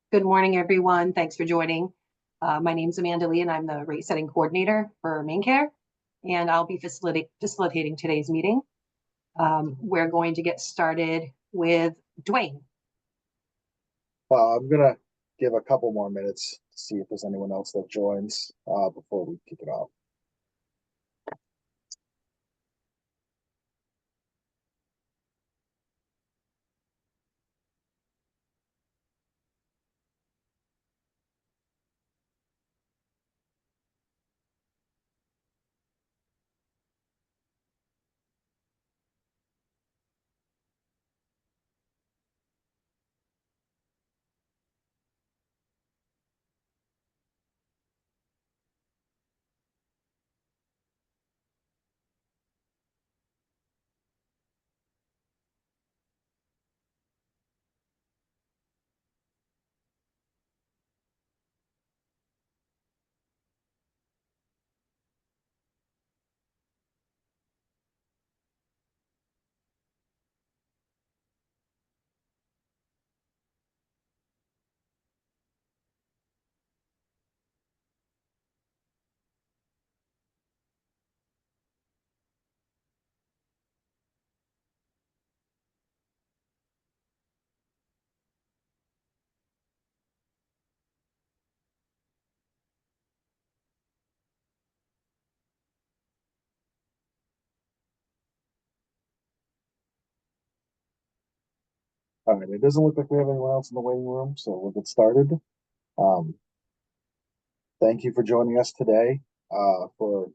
Good morning, everyone. Thanks for joining. My name is Amanda Lee, and I'm the rate setting coordinator for Main Care, and I'll be facilitating today's meeting. We're going to get started with Dwayne. I'm going to give a couple more minutes to see if there's anyone else that joins before we kick it off. All right, it doesn't look like we have anyone else in the waiting room, so we'll get started. Thank you for joining us today for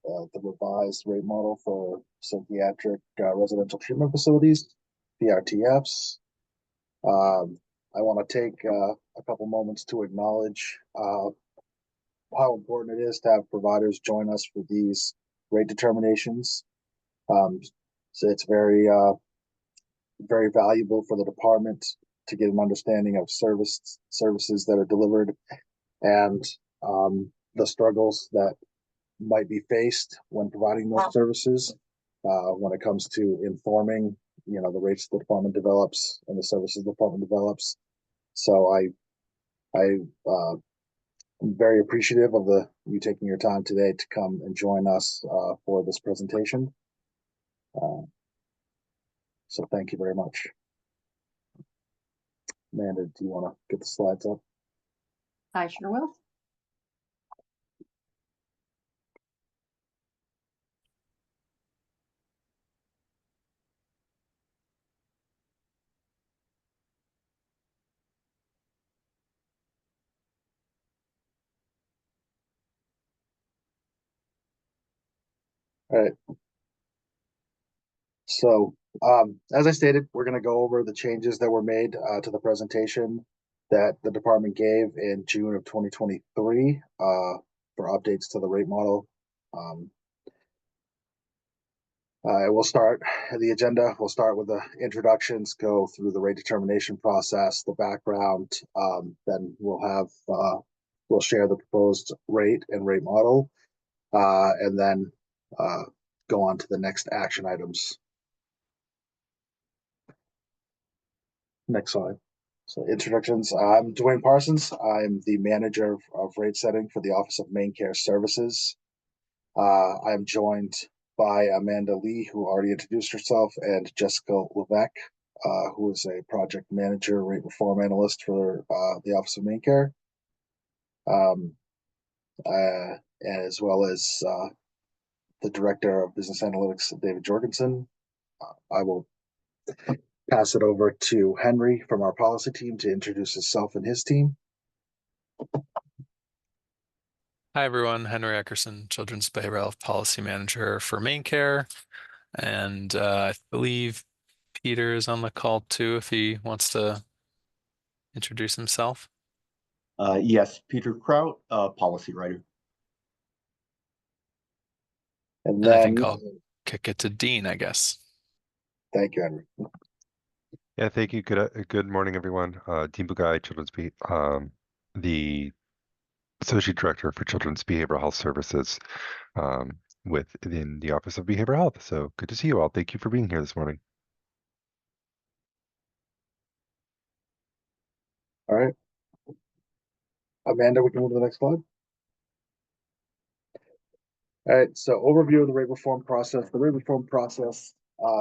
the revised rate model for psychiatric residential treatment facilities, PRTFs. I want to take a couple moments to acknowledge how important it is to have providers join us for these rate determinations. So it's very valuable for the department to get an understanding of services that are delivered and the struggles that might be faced when providing those services when it comes to informing, the rates the department develops and the services the department develops. So I'm very appreciative of you taking your time today to come and join us for this presentation. So thank you very much. Amanda, do you want to get the slides up? I sure will. All right. So as I stated, we're going to go over the changes that were made to the presentation that the department gave in June of 2023 for updates to the rate model. We'll start the agenda. We'll start with the introductions, go through the rate determination process, the background. Then we'll share the proposed rate and rate model, and then go on to the next action items. Next slide. So introductions. I'm Dwayne Parsons. I'm the manager of rate setting for the Office of Main Care Services. I'm joined by Amanda Lee, who already introduced herself, and Jessica Levesque, who is a project manager, rate reform analyst for the Office of Main Care, as well as the director of business analytics, David Jorgensen. I will pass it over to Henry from our policy team to introduce himself and his team. Hi, everyone. Henry Eckerson, Children's Behavioral Health Policy Manager for Main Care. And I believe Peter is on the call too, if he wants to introduce himself. Yes, Peter Kraut, policy writer. And I then think I'll kick it to Dean, I guess. Thank you, Henry. Yeah, thank you. Good morning, everyone. Dean Bugai, the Associate Director for Children's Behavioral Health Services within the Office of Behavioral Health. So good to see you all. Thank you for being here this morning. All right. Amanda, we can move to the next slide. All right, so overview of the rate reform process. The rate reform process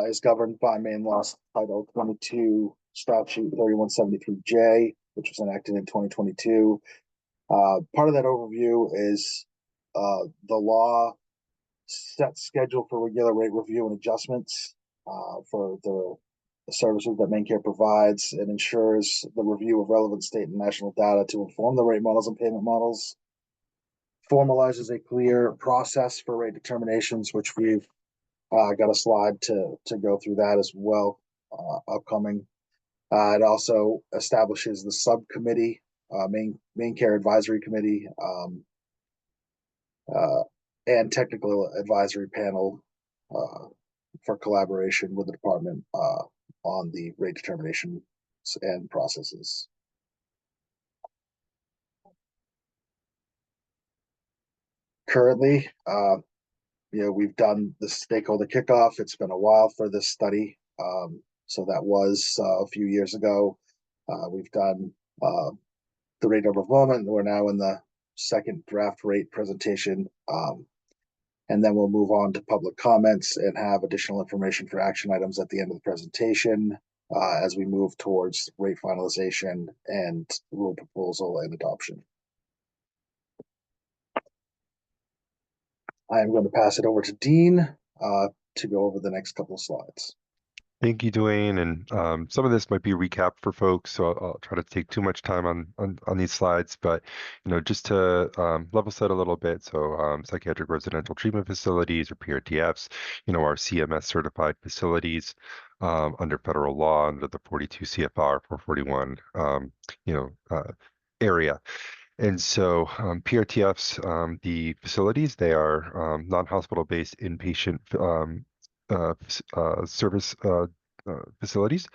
is governed by Maine Law Title 22, Statute 3173J, which was enacted in 2022. Part of that overview is the law set schedule for regular rate review and adjustments for the services that Maine Care provides. It ensures the review of relevant state and national data to inform the rate models and payment models. Formalizes a clear process for rate determinations, which we've got a slide to go through that as well upcoming. It also establishes the subcommittee, Maine Care Advisory Committee, and technical advisory panel for collaboration with the department on the rate determinations and processes. Currently, we've done the stakeholder kickoff. It's been a while for this study. So that was a few years ago. We've done the rate of moment. We're now in the second draft rate presentation. And then we'll move on to public comments and have additional information for action items at the end of the presentation as we move towards rate finalization and rule proposal and adoption. I am going to pass it over to Dean to go over the next couple of slides. Thank you, Dwayne. And some of this might be a recap for folks, so I'll try to take too much time on these slides. But just to level set a little bit, so psychiatric residential treatment facilities, or PRTFs, are CMS certified facilities under federal law under the 42 CFR 441 area. And so PRTFs, the facilities, they are non-hospital based inpatient service facilities,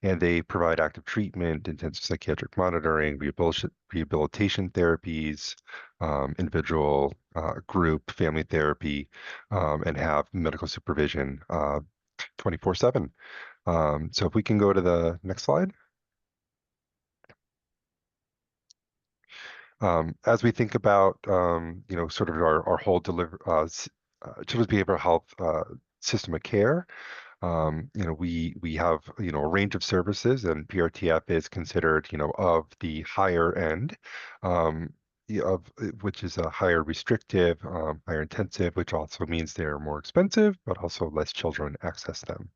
and they provide active treatment, intensive psychiatric monitoring, rehabilitation therapies, individual, group, family therapy, and have medical supervision 24/7. So if we can go to the next slide. As we think about, sort of our whole children's behavioral health system of care, we have, a range of services, and PRTF is considered, of the higher end, which is a higher restrictive, higher intensive, which also means they're more expensive, but also less children access them.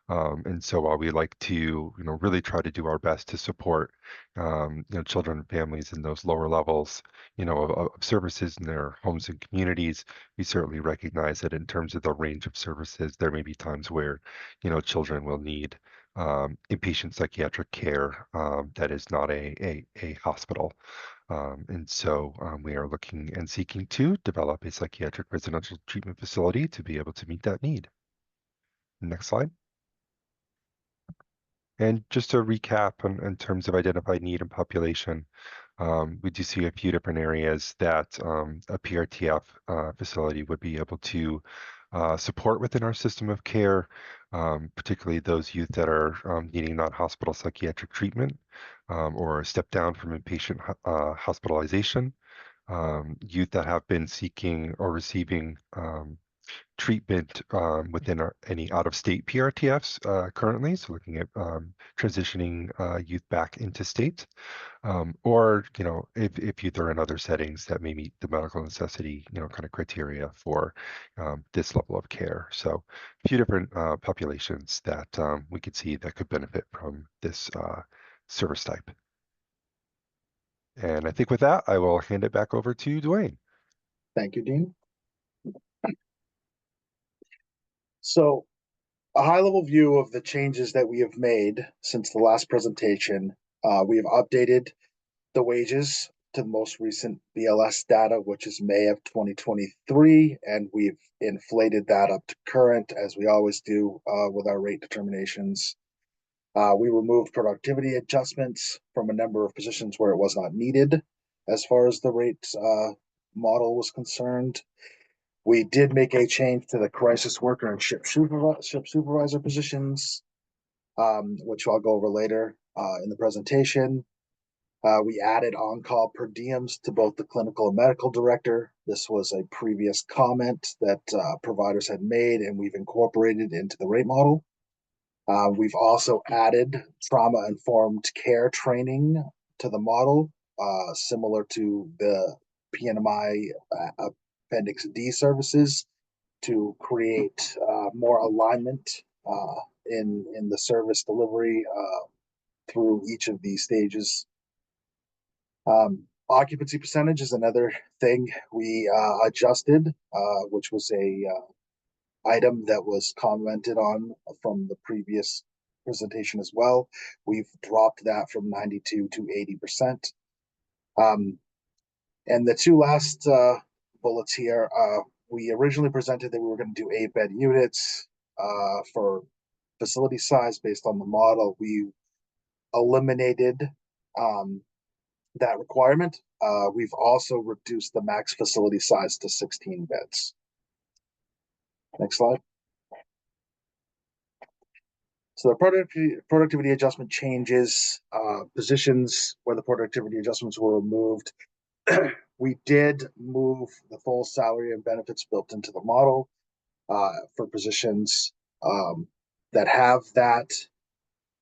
And so while we like to, really try to do our best to support, children and families in those lower levels, of services in their homes and communities, we certainly recognize that in terms of the range of services, there may be times where, children will need inpatient psychiatric care that is not a hospital. And so we are looking and seeking to develop a psychiatric residential treatment facility to be able to meet that need. Next slide. And just to recap in terms of identified need and population, we do see a few different areas that a PRTF facility would be able to support within our system of care, particularly those youth that are needing non-hospital psychiatric treatment or a step down from inpatient hospitalization, youth that have been seeking or receiving treatment within any out-of-state PRTFs currently, so looking at transitioning youth back into state, or if youth are in other settings that may meet the medical necessity kind of criteria for this level of care. So a few different populations that we could see that could benefit from this service type. And I think with that, I will hand it back over to Dwayne. Thank you, Dean. So a high-level view of the changes that we have made since the last presentation. We have updated the wages to the most recent BLS data, which is May of 2023, and we've inflated that up to current, as we always do with our rate determinations. We removed productivity adjustments from a number of positions where it was not needed as far as the rate model was concerned. We did make a change to the crisis worker and ship supervisor positions, which I'll go over later in the presentation. We added on-call per diems to both the clinical and medical director. This was a previous comment that providers had made, and we've incorporated into the rate model. We've also added trauma-informed care training to the model, similar to the PNMI Appendix D services, to create more alignment in the service delivery through each of these stages. Occupancy percentage is another thing we adjusted, which was a item that was commented on from the previous presentation as well. We've dropped that from 92 to 80%. And the two last bullets here, we originally presented that we were going to do 8-bed units for facility size based on the model. We eliminated that requirement. We've also reduced the max facility size to 16 beds. Next slide. So the productivity adjustment changes, positions where the productivity adjustments were removed. We did move the full salary and benefits built into the model for positions that have that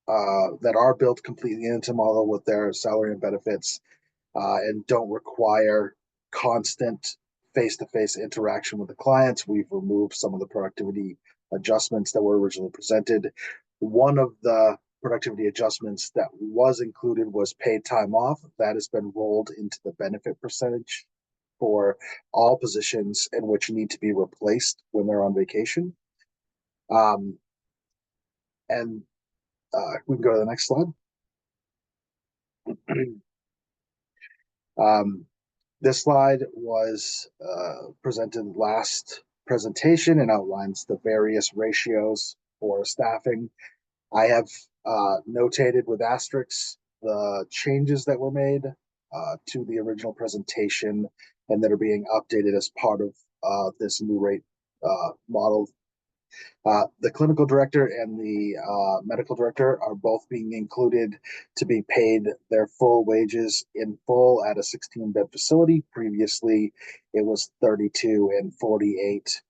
are built completely into model with their salary and benefits and don't require constant face-to-face interaction with the clients. We've removed some of the productivity adjustments that were originally presented. One of the productivity adjustments that was included was paid time off. That has been rolled into the benefit percentage for all positions in which need to be replaced when they're on vacation. And we can go to the next slide. This slide was presented last presentation and outlines the various ratios for staffing. I have notated with asterisks the changes that were made to the original presentation and that are being updated as part of this new rate model. The clinical director and the medical director are both being included to be paid their full wages in full at a 16-bed facility. Previously, it was 32 and 48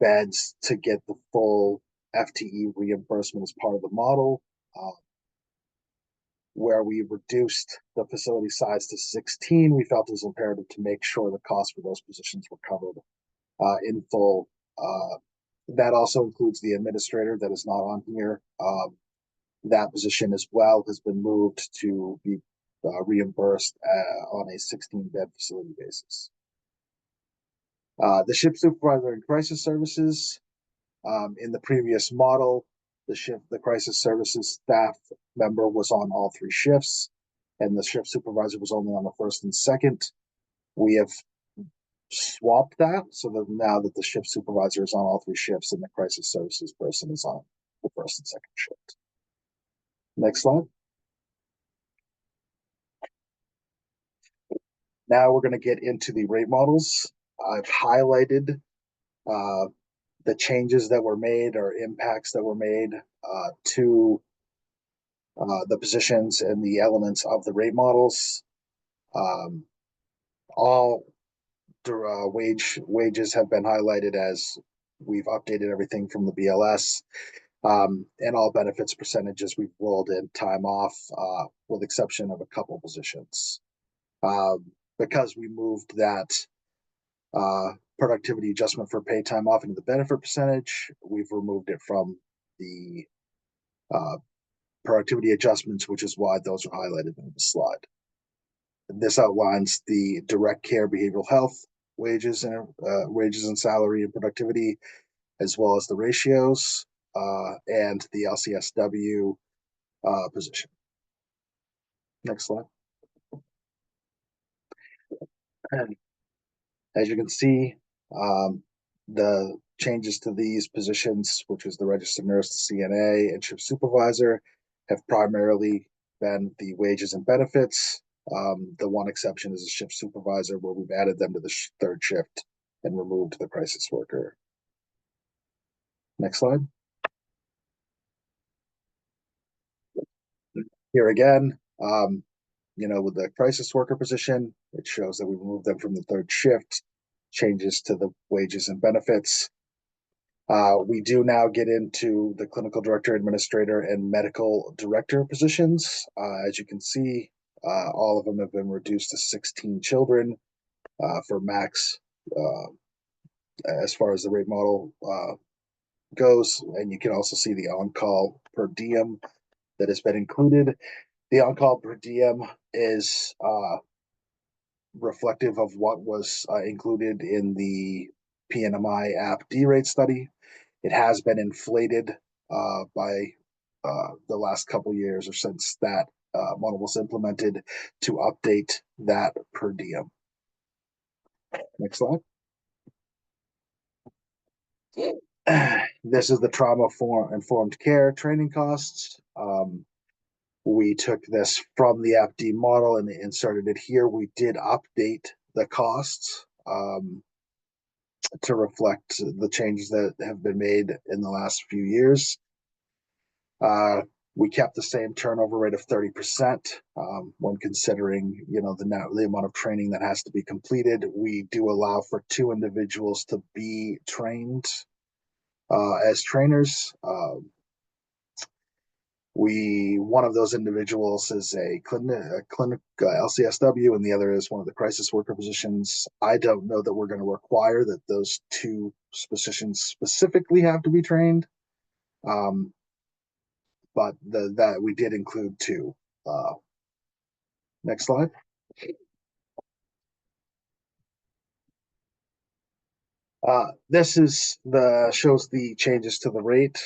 beds to get the full FTE reimbursement as part of the model, where we reduced the facility size to 16. We felt it was imperative to make sure the costs for those positions were covered in full. That also includes the administrator that is not on here. That position as well has been moved to be reimbursed on a 16-bed facility basis. The shift supervisor in crisis services, in the previous model, the crisis services staff member was on all 3 shifts, and the shift supervisor was only on the first and second. We have swapped that so that now that the shift supervisor is on all 3 shifts and the crisis services person is on the first and second shift. Next slide. Now we're going to get into the rate models. I've highlighted the changes that were made or impacts that were made to the positions and the elements of the rate models. All wages have been highlighted as we've updated everything from the BLS, and all benefits percentages we've rolled in time off, with exception of a couple positions. Because we moved that productivity adjustment for paid time off into the benefit percentage, we've removed it from the productivity adjustments, which is why those are highlighted in the slide. This outlines the direct care behavioral health wages and salary and productivity, as well as the ratios and the LCSW position. Next slide. And as you can see, the changes to these positions, which is the registered nurse, the CNA, and shift supervisor, have primarily been the wages and benefits. The one exception is a shift supervisor, where we've added them to the third shift and removed the crisis worker. Next slide. Here again, with the crisis worker position, it shows that we removed them from the third shift, changes to the wages and benefits. We do now get into the clinical director, administrator, and medical director positions. As you can see, all of them have been reduced to 16 children for max as far as the rate model goes. And you can also see the on-call per diem that has been included. The on-call per diem is reflective of what was included in the PNMI app D rate study. It has been inflated by the last couple years or since that model was implemented to update that per diem. Next slide. This is the trauma-informed care training costs. We took this from the AppD model and inserted it here. We did update the costs to reflect the changes that have been made in the last few years. We kept the same turnover rate of 30% when considering, the amount of training that has to be completed. We do allow for 2 individuals to be trained as trainers. One of those individuals is a clinic LCSW, and the other is one of the crisis worker positions. I don't know that we're going to require that those 2 positions specifically have to be trained, but that we did include 2. Next slide. This shows the changes to the rate.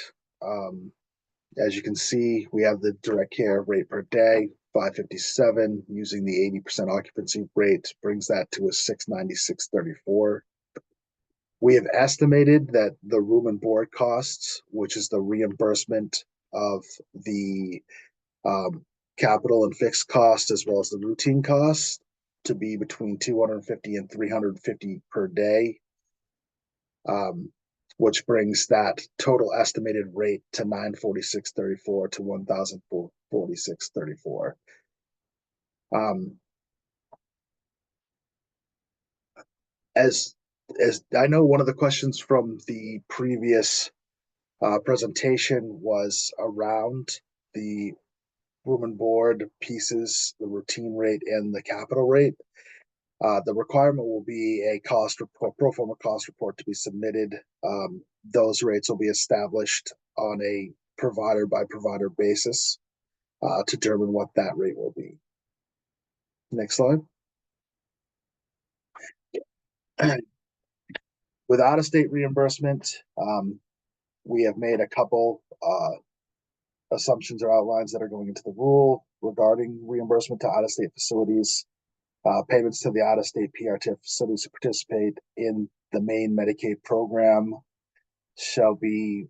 As you can see, we have the direct care rate per day, $557, using the 80% occupancy rate, brings that to a $696.34. We have estimated that the room and board costs, which is the reimbursement of the capital and fixed costs, as well as the routine costs, to be between $250 and $350 per day. Which brings that total estimated rate to $946.34 to $1,046.34. As I know, one of the questions from the previous presentation was around the room and board pieces, the routine rate and the capital rate. The requirement will be a cost report, pro forma cost report, to be submitted. Those rates will be established on a provider by provider basis to determine what that rate will be. Next slide. With out-of-state reimbursement, we have made a couple assumptions or outlines that are going into the rule regarding reimbursement to out-of-state facilities. Payments to the out-of-state PRTF facilities to participate in the main Medicaid program shall be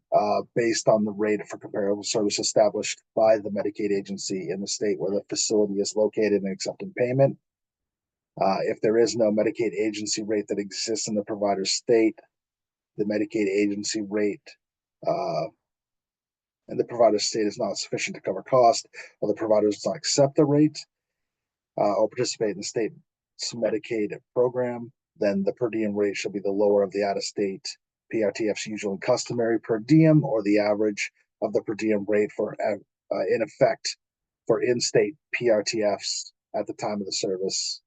based on the rate for comparable service established by the Medicaid agency in the state where the facility is located and accepting payment. If there is no Medicaid agency rate that exists in the provider state, the Medicaid agency rate and the provider state is not sufficient to cover cost, or the provider does not accept the rate, or participate in the state's Medicaid program, then the per diem rate shall be the lower of the out-of-state PRTF's usual and customary per diem, or the average of the per diem rate for in effect for in-state PRTFs at the time of the service.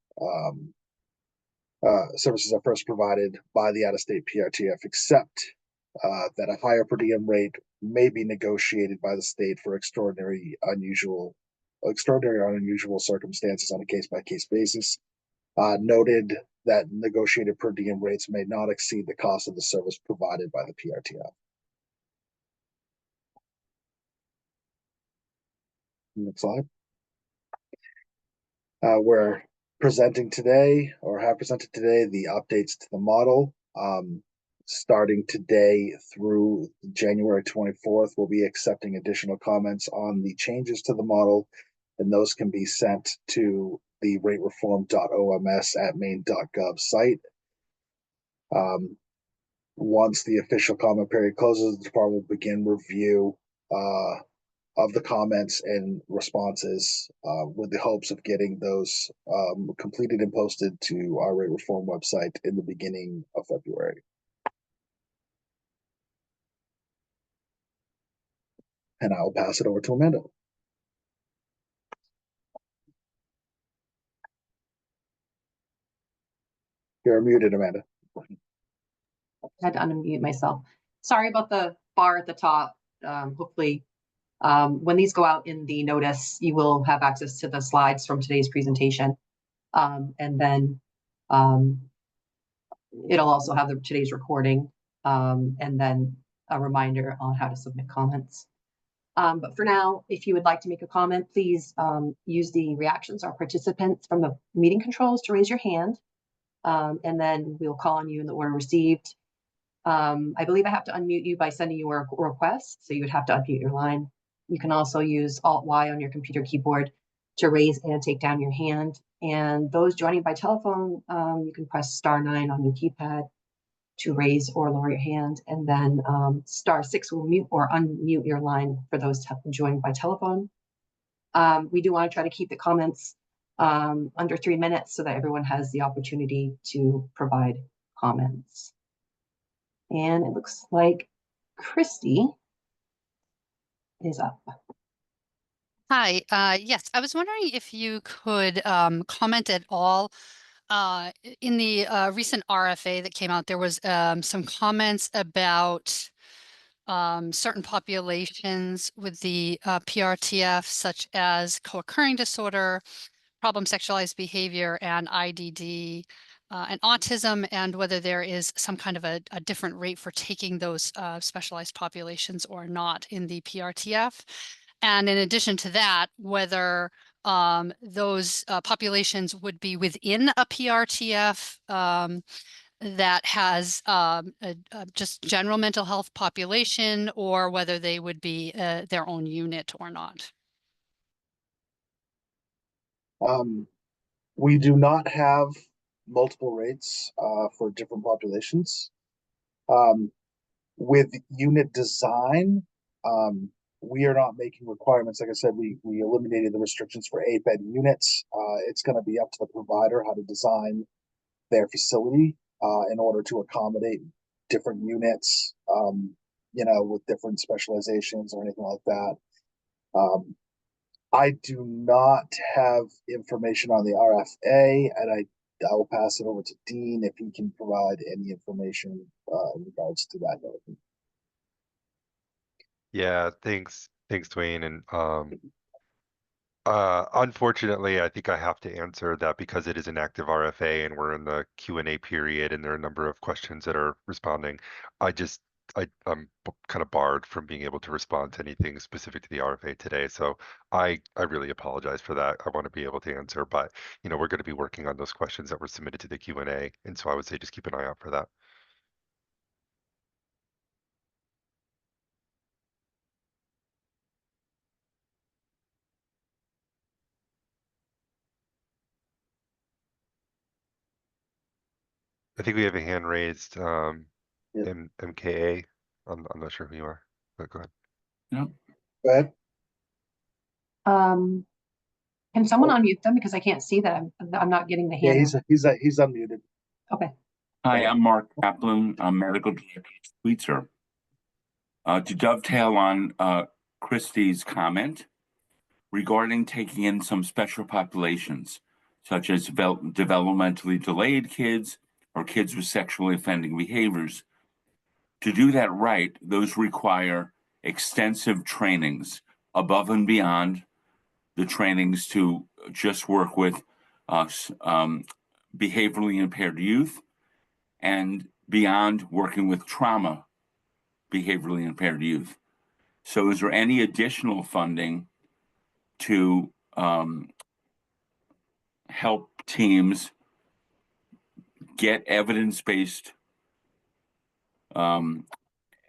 Services are first provided by the out-of-state PRTF, except that a higher per diem rate may be negotiated by the state for extraordinary or unusual circumstances on a case-by-case basis. Noted that negotiated per diem rates may not exceed the cost of the service provided by the PRTF. Next slide. We're presenting today, or have presented today, the updates to the model. Starting today through January 24th, we'll be accepting additional comments on the changes to the model, and those can be sent to the ratereform.oms@maine.gov site. Once the official comment period closes, the department will begin review of the comments and responses, with the hopes of getting those completed and posted to our rate reform website in the beginning of February. And I will pass it over to Amanda. You're muted, Amanda. I had to unmute myself. Sorry about the bar at the top. Hopefully, when these go out in the notice, you will have access to the slides from today's presentation. And then it'll also have today's recording, and then a reminder on how to submit comments. But for now, if you would like to make a comment, please use the reactions or participants from the meeting controls to raise your hand. And then we'll call on you in the order received. I believe I have to unmute you by sending you a request, so you would have to unmute your line. You can also use Alt-Y on your computer keyboard to raise and take down your hand. And those joining by telephone, you can press *9 on your keypad to raise or lower your hand, and then *6 will mute or unmute your line for those joined by telephone. We do want to try to keep the comments under 3 minutes so that everyone has the opportunity to provide comments. And it looks like Christy is up. Hi, yes, I was wondering if you could comment at all. In the recent RFA that came out, there was some comments about certain populations with the PRTF, such as co-occurring disorder, problem sexualized behavior, and IDD, and autism, and whether there is some kind of a different rate for taking those specialized populations or not in the PRTF. And in addition to that, whether those populations would be within a PRTF that has just general mental health population, or whether they would be their own unit or not. We do not have multiple rates for different populations. With unit design, we are not making requirements. Like I said, we eliminated the restrictions for 8-bed units. It's going to be up to the provider how to design their facility in order to accommodate different units, with different specializations or anything like that. I do not have information on the RFA, and I will pass it over to Dean if he can provide any information in regards to that. Yeah, thanks, Dwayne. And unfortunately, I think I have to answer that because it is an active RFA and we're in the Q&A period and there are a number of questions that are responding. I'm kind of barred from being able to respond to anything specific to the RFA today. So I really apologize for that. I want to be able to answer, but we're going to be working on those questions that were submitted to the Q&A. And so I would say just keep an eye out for that. I think we have a hand raised, MKA. I'm not sure who you are, but go ahead. Yep. Go ahead. Can someone unmute them, because I can't see them? I'm not getting the Yeah, hand. he's unmuted. Okay. Hi, I'm Mark Kaplan. I'm medical director at Sweetser. To dovetail on Christie's comment regarding taking in some special populations, such as developmentally delayed kids or kids with sexually offending behaviors. To do that right, those require extensive trainings above and beyond the trainings to just work with behaviorally impaired youth, and beyond working with trauma behaviorally impaired youth. So is there any additional funding to help teams get evidence-based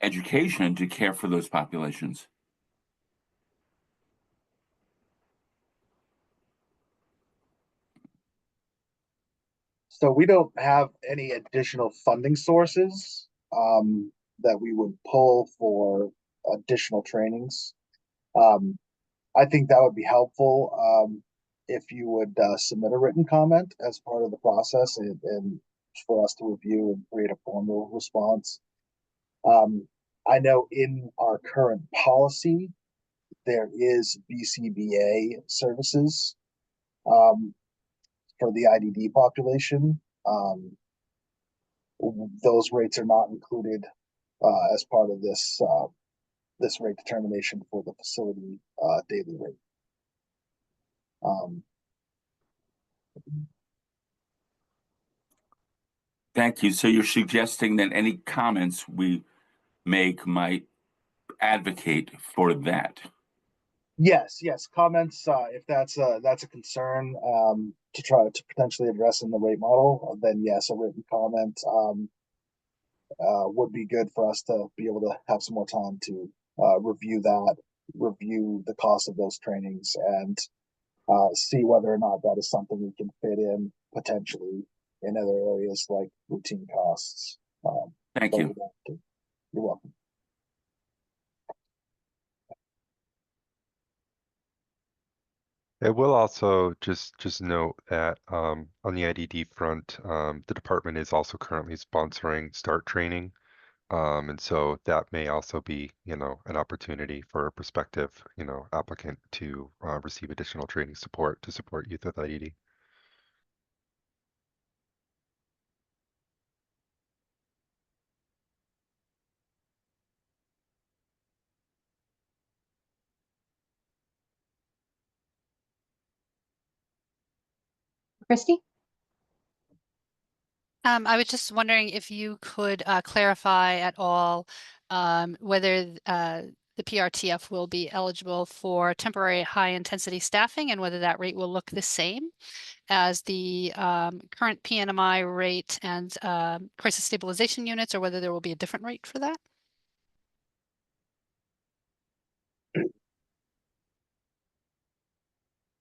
education to care for those populations? So we don't have any additional funding sources that we would pull for additional trainings. I think that would be helpful, if you would, submit a written comment as part of the process and for us to review and create a formal response. I know in our current policy, there is BCBA services, for the IDD population. Those rates are not included, as part of this, this rate determination for the facility, daily rate. Thank you. So you're suggesting that any comments we make might advocate for that? Yes, comments, if that's a concern, to try to potentially address in the rate model, then yes, a written comment, would be good for us to be able to have some more time to, review the cost of those trainings and, see whether or not that is something we can fit in potentially in other areas like routine costs. Thank but you. we'd have to- You're welcome. I will also just note that on the IDD front, the department is also currently sponsoring START training. And so that may also be, an opportunity for a prospective, applicant to receive additional training support to support youth with IDD. Christy? I was just wondering if you could clarify at all whether the PRTF will be eligible for temporary high-intensity staffing and whether that rate will look the same as the current PNMI rate and crisis stabilization units, or whether there will be a different rate for that?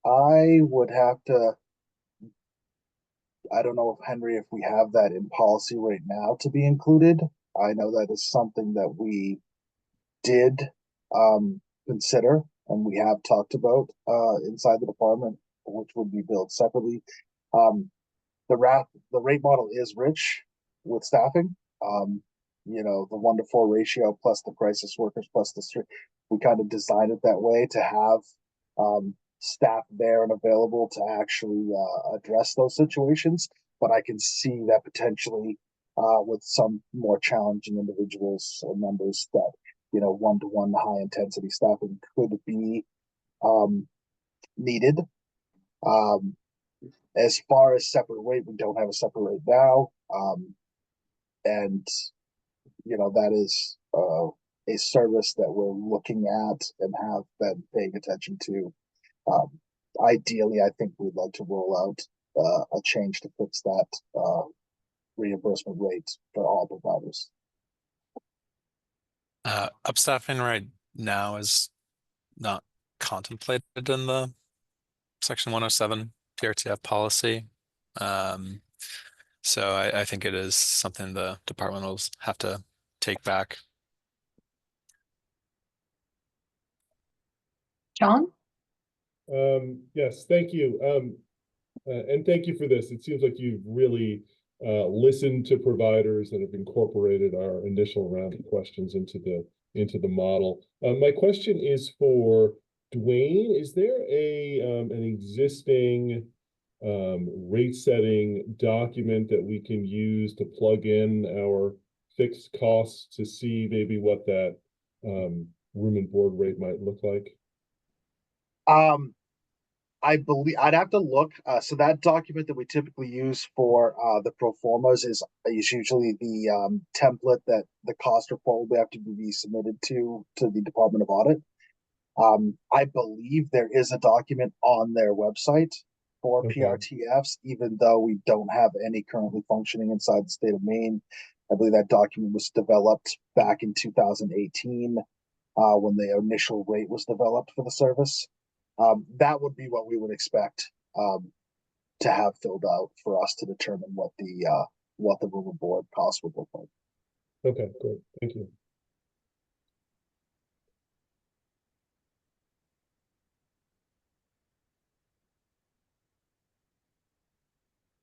I would have to, I don't know if Henry, if we have that in policy right now to be included. I know that is something that we did, consider and we have talked about, inside the department, which would be billed separately. The rate model is rich with staffing. The 1-to-4 ratio plus the crisis workers plus we kind of designed it that way to have, staff there and available to actually, address those situations. But I can see that potentially, with some more challenging individuals and members that, 1-to-1 high intensity staffing could be, needed. As far as separate rate, we don't have a separate rate now. And that is, a service that we're looking at and have been paying attention to. Ideally, I think we'd like to roll out, a change to fix that, reimbursement rate for all providers. Upstaffing right now is not contemplated in the Section 107 PRTF policy. So I think it is something the department will have to take back. John? Yes, thank you. And thank you for this. It seems like you've really listened to providers and have incorporated our initial round of questions into the model. My question is for Dwayne. Is there an existing rate setting document that we can use to plug in our fixed costs to see maybe what that room and board rate might look like? I believe I'd have to look. So that document that we typically use for, the pro formas is usually the, template that the cost report will have to be submitted to the Department of Audit. I believe there is a document on their website for Okay. PRTFs, even though we don't have any currently functioning inside the state of Maine. I believe that document was developed back in 2018, when the initial rate was developed for the service. That would be what we would expect, to have filled out for us to determine what the room and board cost would look like. Okay, great. Thank you.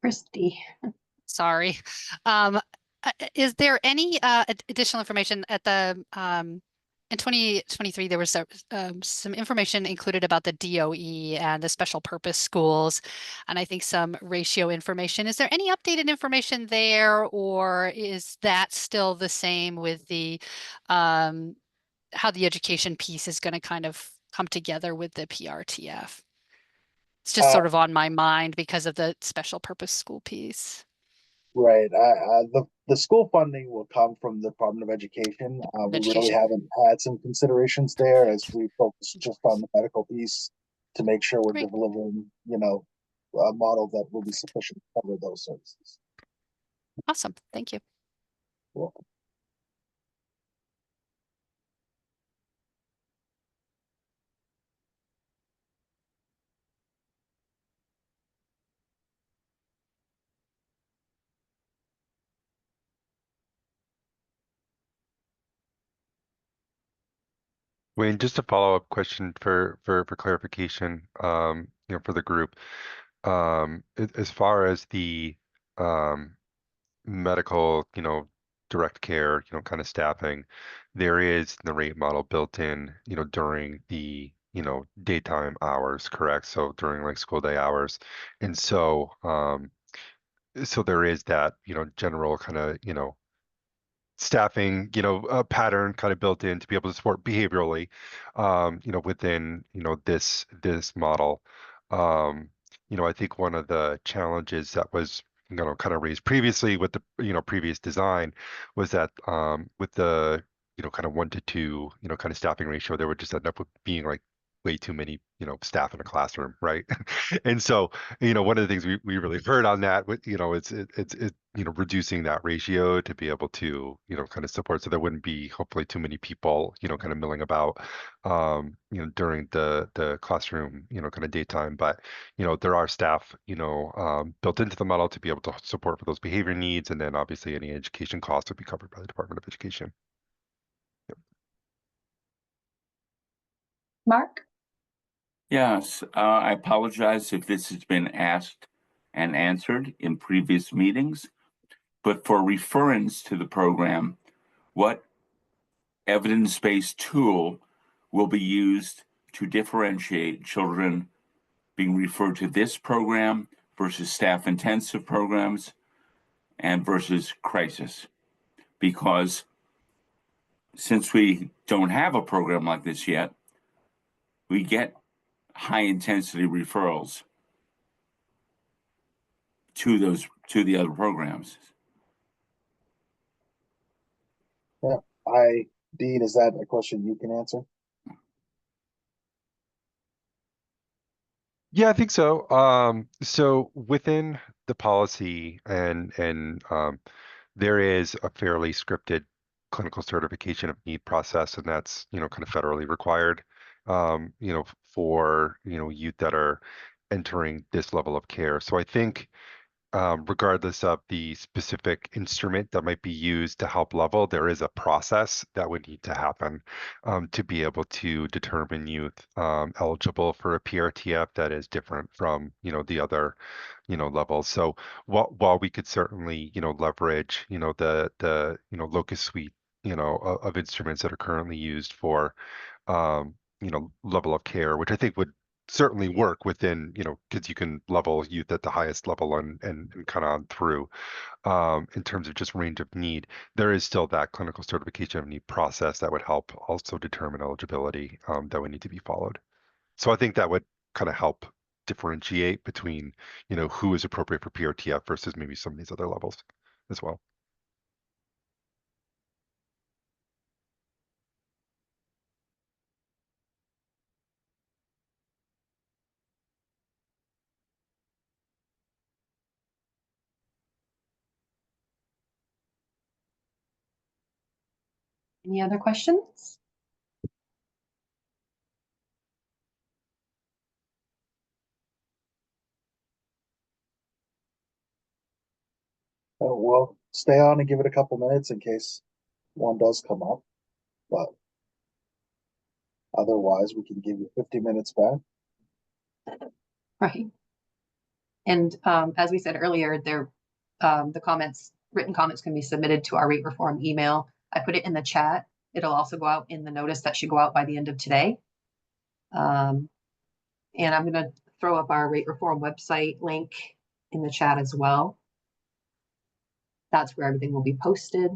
Christy. Sorry. Is there any additional information at the in 2023 there was some information included about the DOE and the special purpose schools, and I think some ratio information. Is there any updated information there, or is that still the same with the how the education piece is going to kind of come together with the PRTF? It's just sort of on my mind because of the special purpose school piece. Right. The school funding will come from the Department of Education. We really Education. haven't had some considerations there as we focus just on the medical piece to make sure we're Great. delivering, a model that will be sufficient to cover those services. Awesome. Thank you. You're welcome. Wayne, just a follow-up question for clarification, for the group. As far as the medical, direct care, kind of staffing, there is the rate model built in, during the, daytime hours, correct? So during like school day hours. And so there is that, general kind of, staffing, pattern kind of built in to be able to support behaviorally, within, this model. I think one of the challenges that was, kind of raised previously with the, previous design was that with the, kind of 1-to-2, kind of staffing ratio, there would just end up with being like way too many, staff in a classroom, right? And so, one of the things we really heard on that, it's reducing that ratio to be able to, kind of support, so there wouldn't be hopefully too many people, kind of milling about, during the classroom, kind of daytime. But, there are staff, built into the model to be able to support for those behavior needs. And then obviously any education costs would be covered by the Department of Education. Mark? Yes, I apologize if this has been asked and answered in previous meetings, but for reference to the program, what evidence-based tool will be used to differentiate children being referred to this program versus staff-intensive programs and versus crisis? Because since we don't have a program like this yet, we get high-intensity referrals to the other programs. Yeah. Dean, is that a question you can answer? Yeah, I think so. So within the policy and there is a fairly scripted clinical certification of need process, and that's, kind of federally required, for, youth that are entering this level of care. So I think, regardless of the specific instrument that might be used to help level, there is a process that would need to happen, to be able to determine youth eligible for a PRTF that is different from, the other, levels. So while we could certainly, leverage, the locus suite, of instruments that are currently used for, level of care, which I think would certainly work within, because you can level youth at the highest level and kind of on through, in terms of just range of need. There is still that clinical certification of need process that would help also determine eligibility, that would need to be followed. So I think that would kind of help differentiate between, who is appropriate for PRTF versus maybe some of these other levels as well. Any other questions? We'll stay on and give it a couple minutes in case one does come up, but otherwise we can give you 50 minutes back. Right. And as we said earlier, there, the comments, written comments can be submitted to our rate reform email. I put it in the chat. It'll also go out in the notice that should go out by the end of today. And I'm going to throw up our rate reform website link in the chat as well. That's where everything will be posted.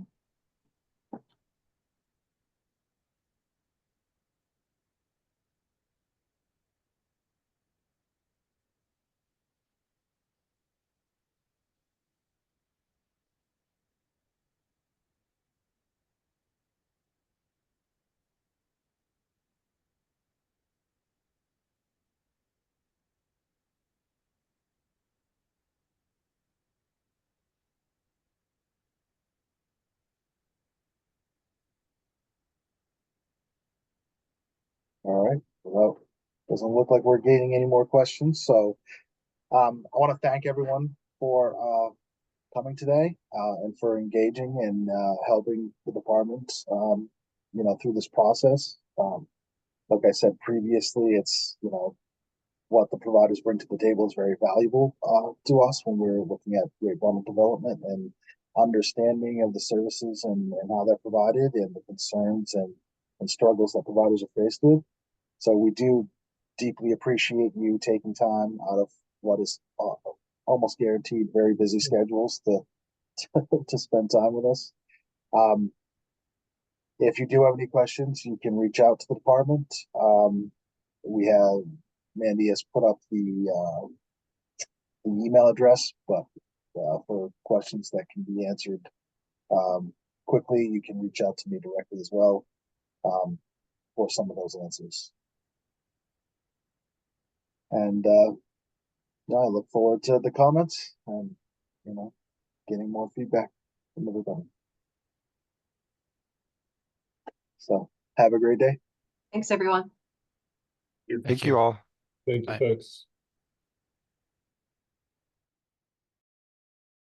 All right, well, doesn't look like we're gaining any more questions, so I want to thank everyone for coming today and for engaging and helping the department, you know, through this process. Like I said previously, it's, you know, what the providers bring to the table is very valuable to us when we're looking at rate volume development and understanding of the services and how they're provided and the concerns and struggles that providers are faced with. So we do deeply appreciate you taking time out of what is almost guaranteed very busy schedules to spend time with us. If you do have any questions, you can reach out to the department. We have, Mandy has put up the email address, but for questions that can be answered quickly, you can reach out to me directly as well for some of those answers. And I look forward to the comments and, you know, getting more feedback from everybody. So have a great day. Thanks, everyone. Thank you all. Thank you, Bye. folks.